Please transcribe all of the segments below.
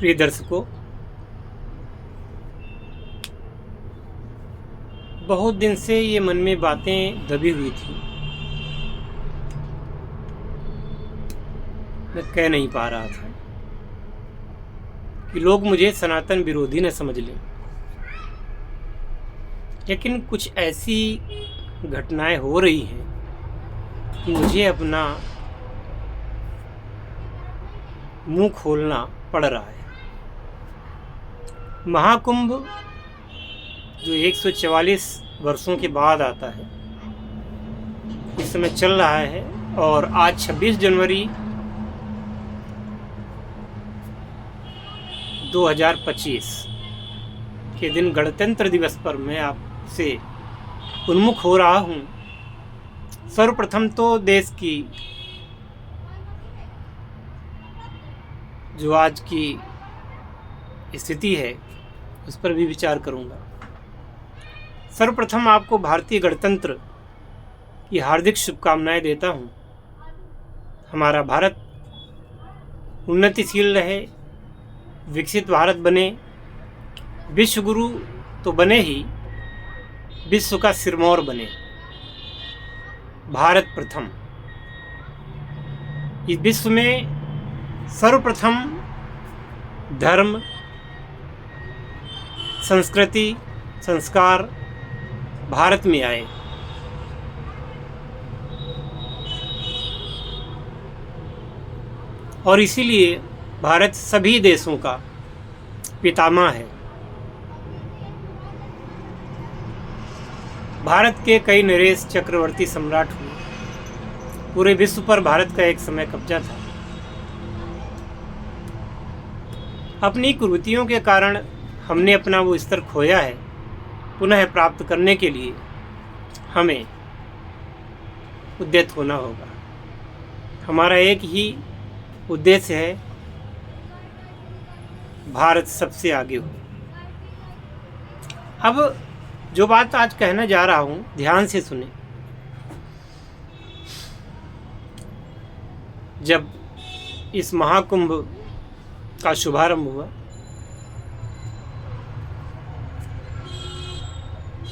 प्रिय दर्शकों, बहुत दिन से ये मन में बातें दबी हुई थी, मैं कह नहीं पा रहा था कि लोग मुझे सनातन विरोधी न समझ लें। लेकिन कुछ ऐसी घटनाएं हो रही हैं कि मुझे अपना मुंह खोलना पड़ रहा है। महाकुंभ जो 144 वर्षों के बाद आता है, इस समय चल रहा है और आज 26 जनवरी 2025 के दिन गणतंत्र दिवस पर मैं आपसे उन्मुख हो रहा हूँ। सर्वप्रथम तो देश की जो आज की स्थिति है उस पर भी विचार करूँगा। सर्वप्रथम आपको भारतीय गणतंत्र की हार्दिक शुभकामनाएं देता हूँ। हमारा भारत उन्नतिशील रहे, विकसित भारत बने, विश्व गुरु तो बने ही, विश्व का सिरमौर बने। भारत प्रथम। इस विश्व में सर्वप्रथम धर्म, संस्कृति, संस्कार भारत में आए। और इसीलिए भारत सभी देशों का पितामह है। भारत के कई नरेश चक्रवर्ती सम्राट हुए। पूरे विश्व पर भारत का एक समय कब्जा था। अपनी कुरीतियों के कारण हमने अपना वो स्तर खोया है। पुनः प्राप्त करने के लिए हमें उद्यत होना होगा। हमारा एक ही उद्देश्य है, भारत सबसे आगे हो। अब जो बात आज कहना जा रहा हूं, ध्यान से सुने। जब इस महाकुंभ का शुभारंभ हुआ,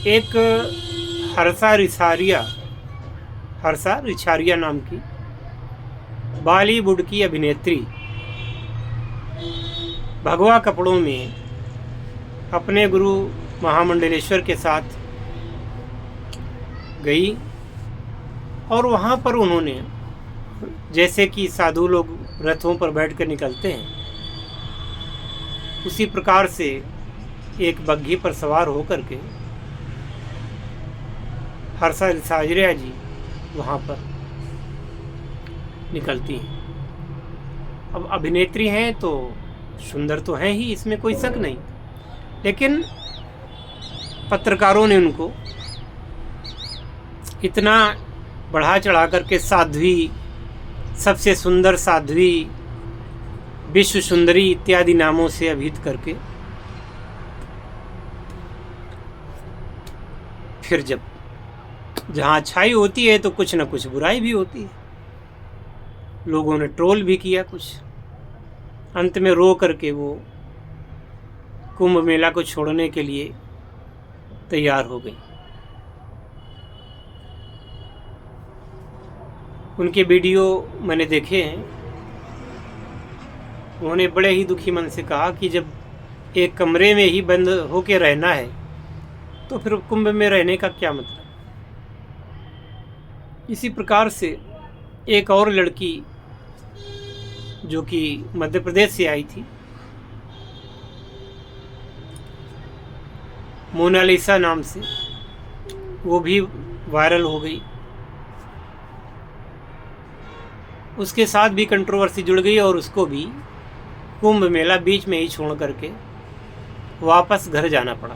एक हर्षा रिछारिया नाम की बॉलीवुड की अभिनेत्री भगवा कपड़ों में अपने गुरु महामंडलेश्वर के साथ गई और वहाँ पर उन्होंने, जैसे कि साधु लोग रथों पर बैठकर निकलते हैं, उसी प्रकार से एक बग्घी पर सवार होकर के हर्षा रिछारिया जी वहाँ पर निकलती हैं। अब अभिनेत्री हैं तो सुंदर तो हैं ही, इसमें कोई शक नहीं। लेकिन पत्रकारों ने उनको इतना बढ़ा चढ़ा करके साध्वी, सबसे सुंदर साध्वी, विश्व सुंदरी इत्यादि नामों से अभिहित करके फिर जब जहाँ अच्छाई होती है तो कुछ न कुछ बुराई भी होती है। लोगों ने ट्रोल भी किया कुछ। अंत में रो करके वो कुंभ मेला को छोड़ने के लिए तैयार हो गई। उनके वीडियो मैंने देखे हैं। उन्होंने बड़े ही दुखी मन से कहा कि जब एक कमरे में ही बंद होके रहना है तो फिर कुंभ में रहने का क्या मतलब। इसी प्रकार से एक और लड़की जो कि मध्य प्रदेश से आई थी, मोनालिसा नाम से, वो भी वायरल हो गई। उसके साथ भी कंट्रोवर्सी जुड़ गई और उसको भी कुंभ मेला बीच में ही छोड़ करके वापस घर जाना पड़ा।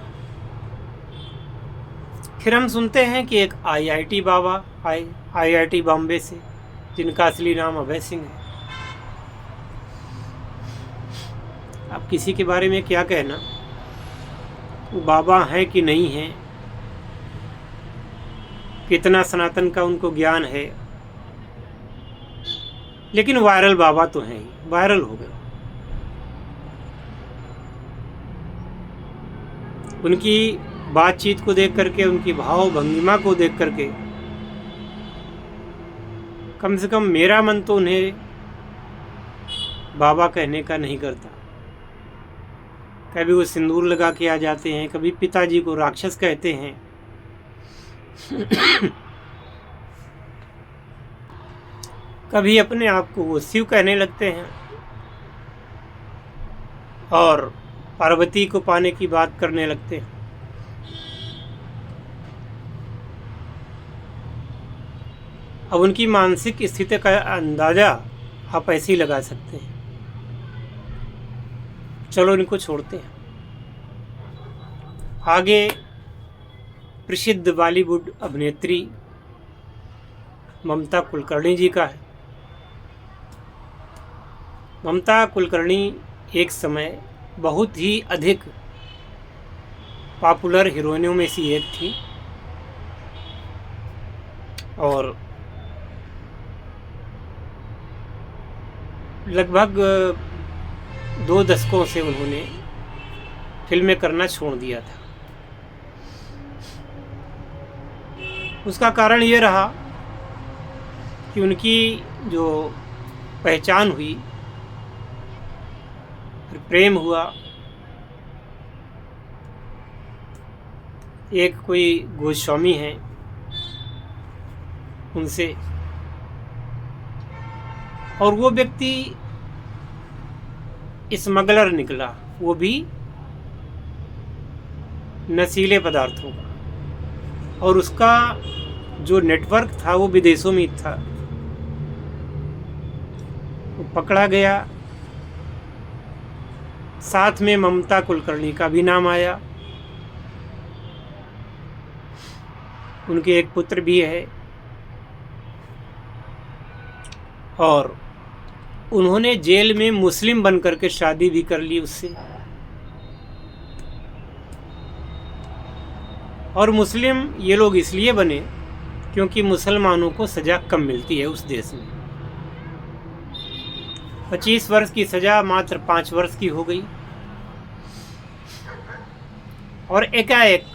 फिर हम सुनते हैं कि एक आईआईटी बाबा आए, आईआईटी बॉम्बे से, जिनका असली नाम अभय सिंह है। अब किसी के बारे में क्या कहना, वो बाबा हैं कि नहीं हैं, कितना सनातन का उनको ज्ञान है, लेकिन वायरल बाबा तो हैं ही, वायरल हो गए। उनकी बातचीत को देख करके, उनकी भाव भंगिमा को देख करके कम से कम मेरा मन तो उन्हें बाबा कहने का नहीं करता। कभी वो सिंदूर लगा के आ जाते हैं, कभी पिताजी को राक्षस कहते हैं। कभी अपने आप को वो शिव कहने लगते हैं और पार्वती को पाने की बात करने लगते हैं। अब उनकी मानसिक स्थिति का अंदाजा आप ऐसे ही लगा सकते हैं। चलो इनको छोड़ते हैं। आगे प्रसिद्ध बॉलीवुड अभिनेत्री ममता कुलकर्णी जी का है। ममता कुलकर्णी एक समय बहुत ही अधिक पॉपुलर हीरोइनों में से एक थी और लगभग 2 दशकों से उन्होंने फिल्में करना छोड़ दिया था। उसका कारण ये रहा कि उनकी जो पहचान हुई, फिर प्रेम हुआ, एक कोई गोस्वामी हैं उनसे, और वो व्यक्ति स्मगलर निकला, वो भी नशीले पदार्थों का, और उसका जो नेटवर्क था वो विदेशों में था। वो पकड़ा गया, साथ में ममता कुलकर्णी का भी नाम आया। उनके एक पुत्र भी है और उन्होंने जेल में मुस्लिम बनकर के शादी भी कर ली उससे। और मुस्लिम ये लोग इसलिए बने क्योंकि मुसलमानों को सज़ा कम मिलती है उस देश में। 25 वर्ष की सज़ा मात्र 5 वर्ष की हो गई और एकाएक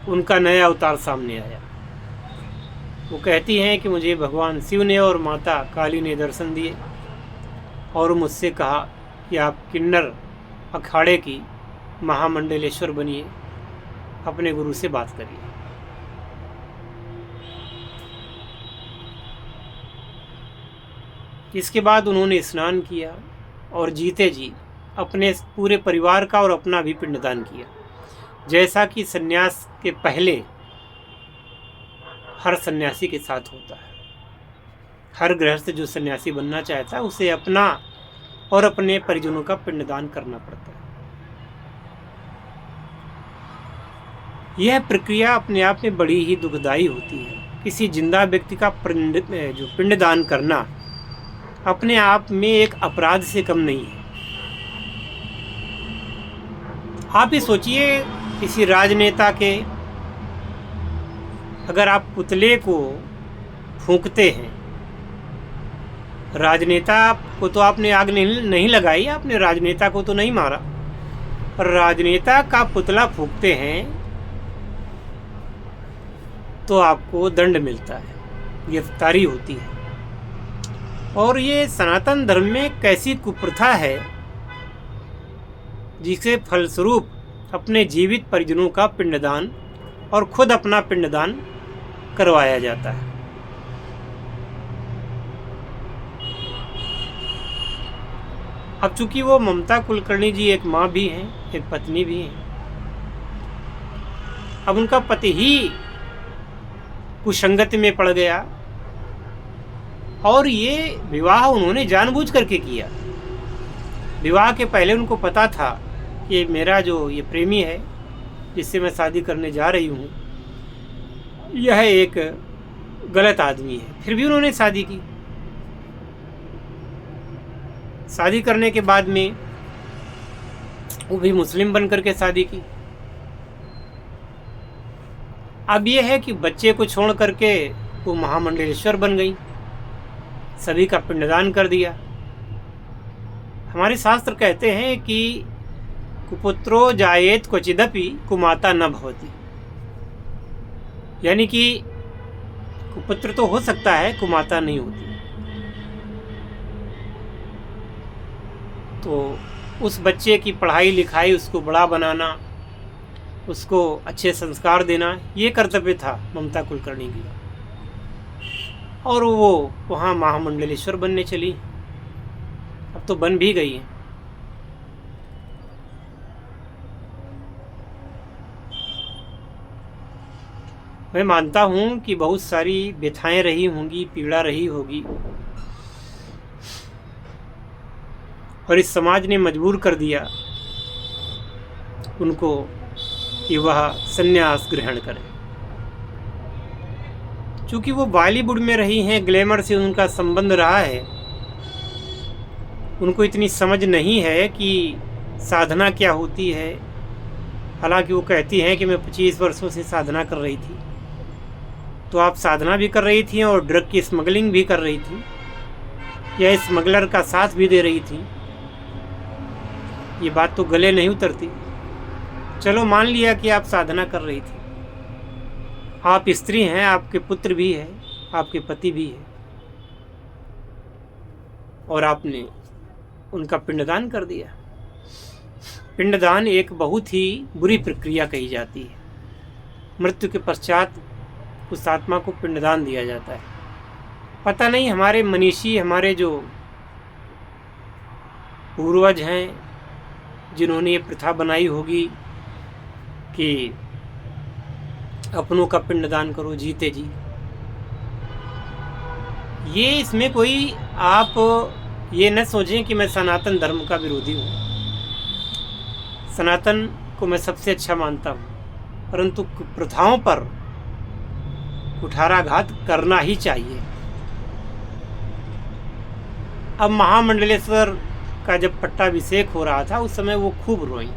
उनका नया अवतार सामने आया। वो कहती हैं कि मुझे भगवान शिव ने और माता काली ने दर्शन दिए और मुझसे कहा कि आप किन्नर अखाड़े की महामंडलेश्वर बनिए, अपने गुरु से बात करिए। इसके बाद उन्होंने स्नान किया और जीते जी अपने पूरे परिवार का और अपना भी पिंडदान किया, जैसा कि सन्यास के पहले हर सन्यासी के साथ होता है। हर गृहस्थ जो सन्यासी बनना चाहता है उसे अपना और अपने परिजनों का पिंडदान करना पड़ता है। यह प्रक्रिया अपने आप में बड़ी ही दुखदायी होती है। किसी जिंदा व्यक्ति का पिंडदान करना अपने आप में एक अपराध से कम नहीं है। आप ही सोचिए, किसी राजनेता के अगर आप पुतले को फूंकते हैं, राजनेता को तो आपने आग नहीं लगाई, आपने राजनेता को तो नहीं मारा, पर राजनेता का पुतला फूंकते हैं तो आपको दंड मिलता है, गिरफ्तारी होती है। और ये सनातन धर्म में कैसी कुप्रथा है जिसके फलस्वरूप अपने जीवित परिजनों का पिंडदान और खुद अपना पिंडदान करवाया जाता है। अब चूंकि वो ममता कुलकर्णी जी एक माँ भी हैं, एक पत्नी भी हैं, अब उनका पति ही कुसंगति में पड़ गया और ये विवाह उन्होंने जानबूझ करके किया। विवाह के पहले उनको पता था कि मेरा जो ये प्रेमी है जिससे मैं शादी करने जा रही हूँ, यह एक गलत आदमी है, फिर भी उन्होंने शादी की। शादी करने के बाद में वो भी मुस्लिम बन करके शादी की। अब यह है कि बच्चे को छोड़ करके वो महामंडलेश्वर बन गई, सभी का पिंडदान कर दिया। हमारे शास्त्र कहते हैं कि कुपुत्रो जायेत क्वचिदपि कुमाता न भवति। यानी कि कुपुत्र तो हो सकता है, कुमाता नहीं होती। तो उस बच्चे की पढ़ाई लिखाई, उसको बड़ा बनाना, उसको अच्छे संस्कार देना, ये कर्तव्य था ममता कुलकर्णी की। और वो वहाँ महामंडलेश्वर बनने चली। अब तो बन भी गई है। मैं मानता हूँ कि बहुत सारी व्यथाएं रही होंगी, पीड़ा रही होगी, और इस समाज ने मजबूर कर दिया उनको कि वह संन्यास ग्रहण करें। चूँकि वो बॉलीवुड में रही हैं, ग्लैमर से उनका संबंध रहा है, उनको इतनी समझ नहीं है कि साधना क्या होती है। हालांकि वो कहती हैं कि मैं 25 वर्षों से साधना कर रही थी। तो आप साधना भी कर रही थी और ड्रग की स्मगलिंग भी कर रही थी, या स्मगलर का साथ भी दे रही थी? ये बात तो गले नहीं उतरती। चलो मान लिया कि आप साधना कर रही थी, आप स्त्री हैं, आपके पुत्र भी है, आपके पति भी है, और आपने उनका पिंडदान कर दिया। पिंडदान एक बहुत ही बुरी प्रक्रिया कही जाती है। मृत्यु के पश्चात उस आत्मा को पिंडदान दिया जाता है। पता नहीं हमारे मनीषी, हमारे जो पूर्वज हैं, जिन्होंने ये प्रथा बनाई होगी कि अपनों का पिंडदान करो जीते जी। ये इसमें कोई आप ये न सोचें कि मैं सनातन धर्म का विरोधी हूँ। सनातन को मैं सबसे अच्छा मानता हूँ, परंतु प्रथाओं पर कुठाराघात करना ही चाहिए। अब महामंडलेश्वर का जब पट्टाभिषेक हो रहा था, उस समय वो खूब रोई,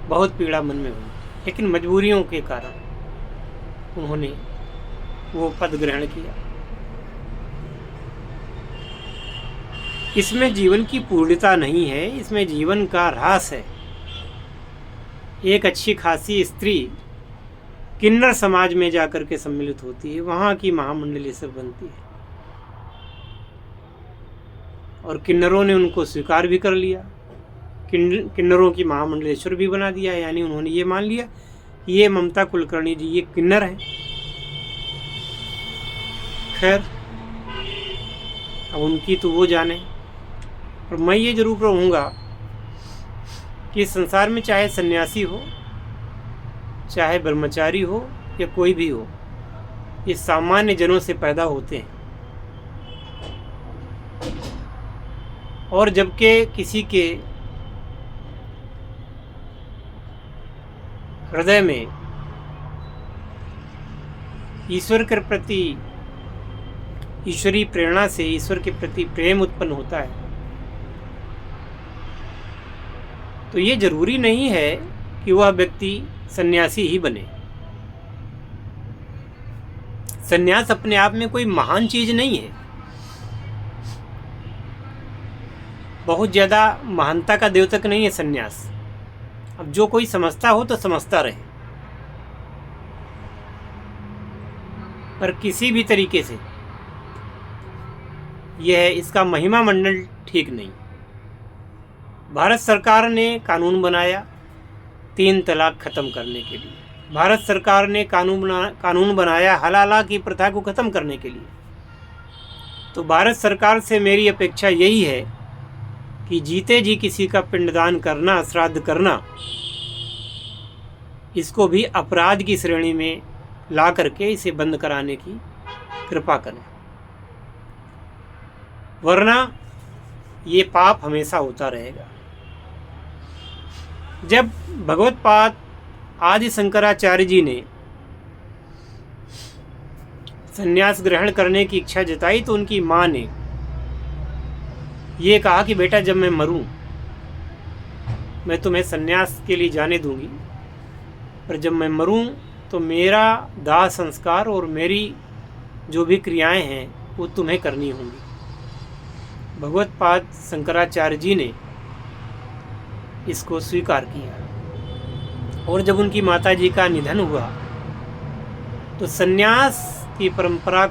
बहुत पीड़ा मन में हुई, लेकिन मजबूरियों के कारण उन्होंने वो पद ग्रहण किया। इसमें जीवन की पूर्णता नहीं है, इसमें जीवन का ह्रास है। एक अच्छी खासी स्त्री किन्नर समाज में जाकर के सम्मिलित होती है, वहाँ की महामंडलेश्वर बनती है, और किन्नरों ने उनको स्वीकार भी कर लिया, किन्नरों की महामंडलेश्वर भी बना दिया। यानी उन्होंने ये मान लिया कि ये ममता कुलकर्णी जी ये किन्नर हैं। खैर, अब उनकी तो वो जाने, और मैं ये जरूर कहूँगा कि संसार में चाहे सन्यासी हो, चाहे ब्रह्मचारी हो, या कोई भी हो, ये सामान्य जनों से पैदा होते हैं। और जबकि किसी के हृदय में ईश्वर के प्रति, ईश्वरीय प्रेरणा से ईश्वर के प्रति प्रेम उत्पन्न होता है, तो ये जरूरी नहीं है कि वह व्यक्ति सन्यासी ही बने। सन्यास अपने आप में कोई महान चीज नहीं है, बहुत ज्यादा महानता का द्योतक नहीं है सन्यास। अब जो कोई समझता हो तो समझता रहे, पर किसी भी तरीके से यह इसका महिमा मंडल ठीक नहीं। भारत सरकार ने कानून बनाया 3 तलाक खत्म करने के लिए। भारत सरकार ने कानून बनाया हलाला की प्रथा को खत्म करने के लिए। तो भारत सरकार से मेरी अपेक्षा यही है कि जीते जी किसी का पिंडदान करना, श्राद्ध करना, इसको भी अपराध की श्रेणी में ला करके इसे बंद कराने की कृपा करें, वरना ये पाप हमेशा होता रहेगा। जब भगवत्पाद आदि शंकराचार्य जी ने संन्यास ग्रहण करने की इच्छा जताई, तो उनकी माँ ने ये कहा कि बेटा जब मैं मरूं, मैं तुम्हें संन्यास के लिए जाने दूंगी, पर जब मैं मरूं तो मेरा दाह संस्कार और मेरी जो भी क्रियाएं हैं वो तुम्हें करनी होंगी। भगवत्पाद शंकराचार्य जी ने इसको स्वीकार किया। और जब उनकी माताजी का निधन हुआ तो सन्यास की परंपरा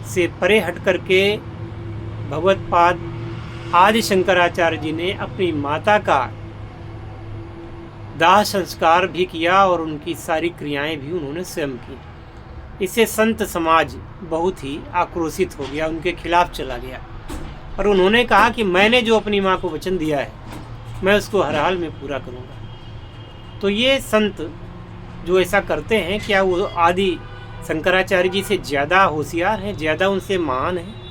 से परे हट करके भगवत्पाद आदि शंकराचार्य जी ने अपनी माता का दाह संस्कार भी किया और उनकी सारी क्रियाएं भी उन्होंने स्वयं की। इससे संत समाज बहुत ही आक्रोशित हो गया, उनके खिलाफ चला गया और उन्होंने कहा कि मैंने जो अपनी माँ को वचन दिया है मैं उसको हर हाल में पूरा करूँगा। तो ये संत जो ऐसा करते हैं, क्या वो आदि शंकराचार्य जी से ज़्यादा होशियार हैं, ज़्यादा उनसे महान हैं?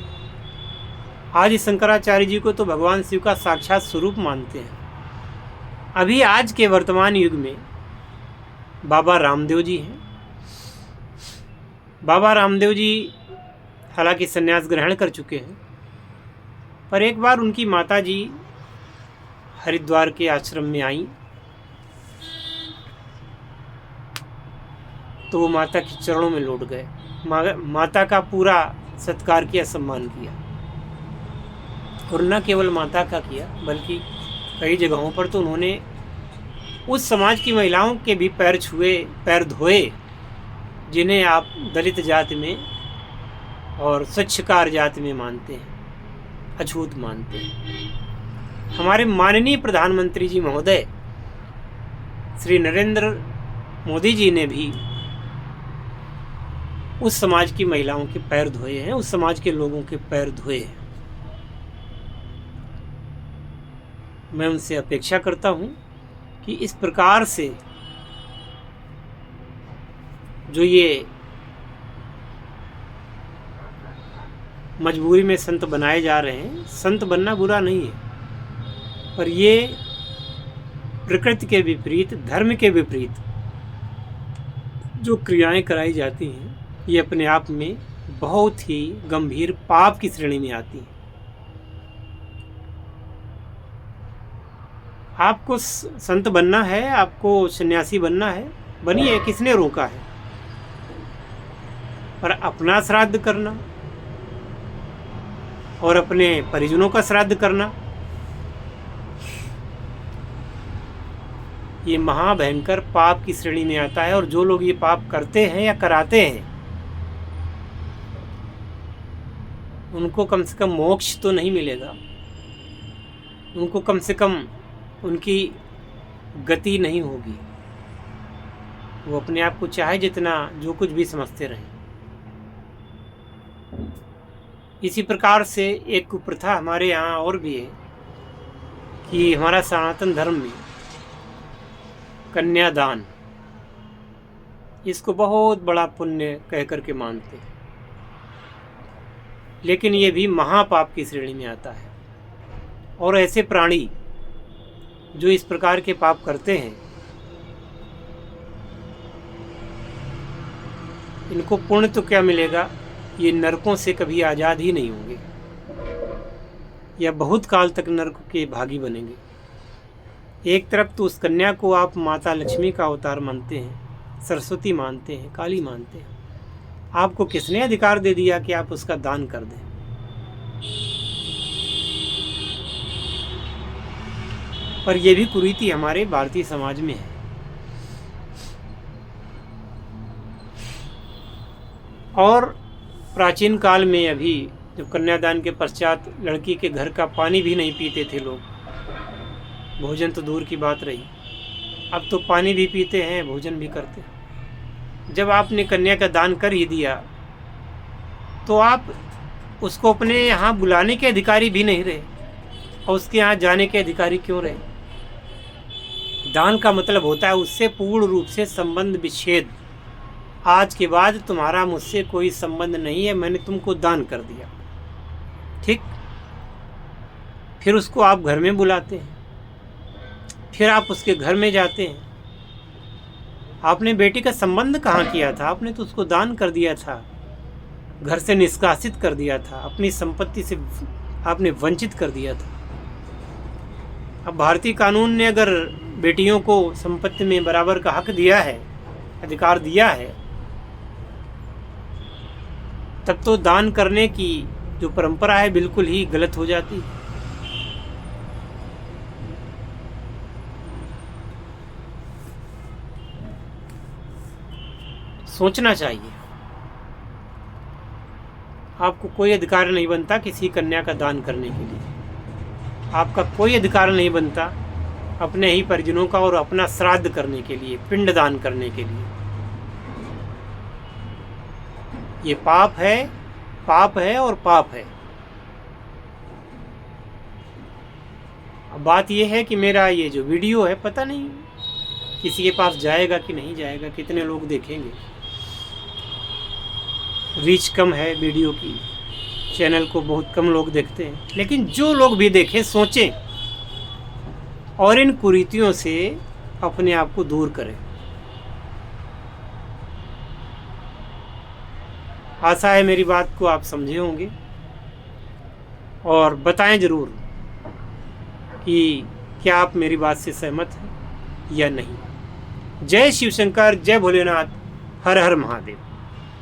आदि शंकराचार्य जी को तो भगवान शिव का साक्षात स्वरूप मानते हैं। अभी आज के वर्तमान युग में बाबा रामदेव जी हैं। बाबा रामदेव जी हालांकि संन्यास ग्रहण कर चुके हैं, पर एक बार उनकी माता जी हरिद्वार के आश्रम में आई तो वो माता के चरणों में लौट गए। माता का पूरा सत्कार किया, सम्मान किया और न केवल माता का किया बल्कि कई जगहों पर तो उन्होंने उस समाज की महिलाओं के भी पैर छुए, पैर धोए जिन्हें आप दलित जाति में और स्वच्छकार जाति में मानते हैं, अछूत मानते हैं। हमारे माननीय प्रधानमंत्री जी महोदय श्री नरेंद्र मोदी जी ने भी उस समाज की महिलाओं के पैर धोए हैं, उस समाज के लोगों के पैर धोए हैं। मैं उनसे अपेक्षा करता हूं कि इस प्रकार से जो ये मजबूरी में संत बनाए जा रहे हैं, संत बनना बुरा नहीं है, पर ये प्रकृति के विपरीत, धर्म के विपरीत जो क्रियाएं कराई जाती हैं ये अपने आप में बहुत ही गंभीर पाप की श्रेणी में आती हैं। आपको संत बनना है, आपको सन्यासी बनना है, बनिए, किसने रोका है? पर अपना श्राद्ध करना और अपने परिजनों का श्राद्ध करना ये महाभयंकर पाप की श्रेणी में आता है। और जो लोग ये पाप करते हैं या कराते हैं उनको कम से कम मोक्ष तो नहीं मिलेगा, उनको कम से कम उनकी गति नहीं होगी। वो अपने आप को चाहे जितना जो कुछ भी समझते रहें। इसी प्रकार से एक कुप्रथा हमारे यहाँ और भी है कि हमारा सनातन धर्म में कन्यादान, इसको बहुत बड़ा पुण्य कह करके मानते हैं, लेकिन ये भी महापाप की श्रेणी में आता है। और ऐसे प्राणी जो इस प्रकार के पाप करते हैं इनको पुण्य तो क्या मिलेगा, ये नरकों से कभी आज़ाद ही नहीं होंगे या बहुत काल तक नरक के भागी बनेंगे। एक तरफ तो उस कन्या को आप माता लक्ष्मी का अवतार मानते हैं, सरस्वती मानते हैं, काली मानते हैं, आपको किसने अधिकार दे दिया कि आप उसका दान कर दें? पर यह भी कुरीति हमारे भारतीय समाज में है। और प्राचीन काल में अभी जब कन्यादान के पश्चात लड़की के घर का पानी भी नहीं पीते थे लोग, भोजन तो दूर की बात रही, अब तो पानी भी पीते हैं, भोजन भी करते हैं। जब आपने कन्या का दान कर ही दिया तो आप उसको अपने यहाँ बुलाने के अधिकारी भी नहीं रहे और उसके यहाँ जाने के अधिकारी क्यों रहे? दान का मतलब होता है उससे पूर्ण रूप से संबंध विच्छेद। आज के बाद तुम्हारा मुझसे कोई संबंध नहीं है, मैंने तुमको दान कर दिया, ठीक। फिर उसको आप घर में बुलाते हैं, फिर आप उसके घर में जाते हैं। आपने बेटी का संबंध कहाँ किया था? आपने तो उसको दान कर दिया था, घर से निष्कासित कर दिया था, अपनी संपत्ति से आपने वंचित कर दिया था। अब भारतीय कानून ने अगर बेटियों को संपत्ति में बराबर का हक दिया है, अधिकार दिया है, तब तो दान करने की जो परंपरा है बिल्कुल ही गलत हो जाती है। सोचना चाहिए। आपको कोई अधिकार नहीं बनता किसी कन्या का दान करने के लिए। आपका कोई अधिकार नहीं बनता अपने ही परिजनों का और अपना श्राद्ध करने के लिए, पिंड दान करने के लिए। ये पाप है, पाप है और पाप है। अब बात ये है कि मेरा ये जो वीडियो है पता नहीं किसी के पास जाएगा कि नहीं जाएगा, कितने लोग देखेंगे। रीच कम है वीडियो की, चैनल को बहुत कम लोग देखते हैं, लेकिन जो लोग भी देखें सोचें और इन कुरीतियों से अपने आप को दूर करें। आशा है मेरी बात को आप समझे होंगे और बताएं ज़रूर कि क्या आप मेरी बात से सहमत हैं या नहीं। जय शिव शंकर, जय भोलेनाथ, हर हर महादेव।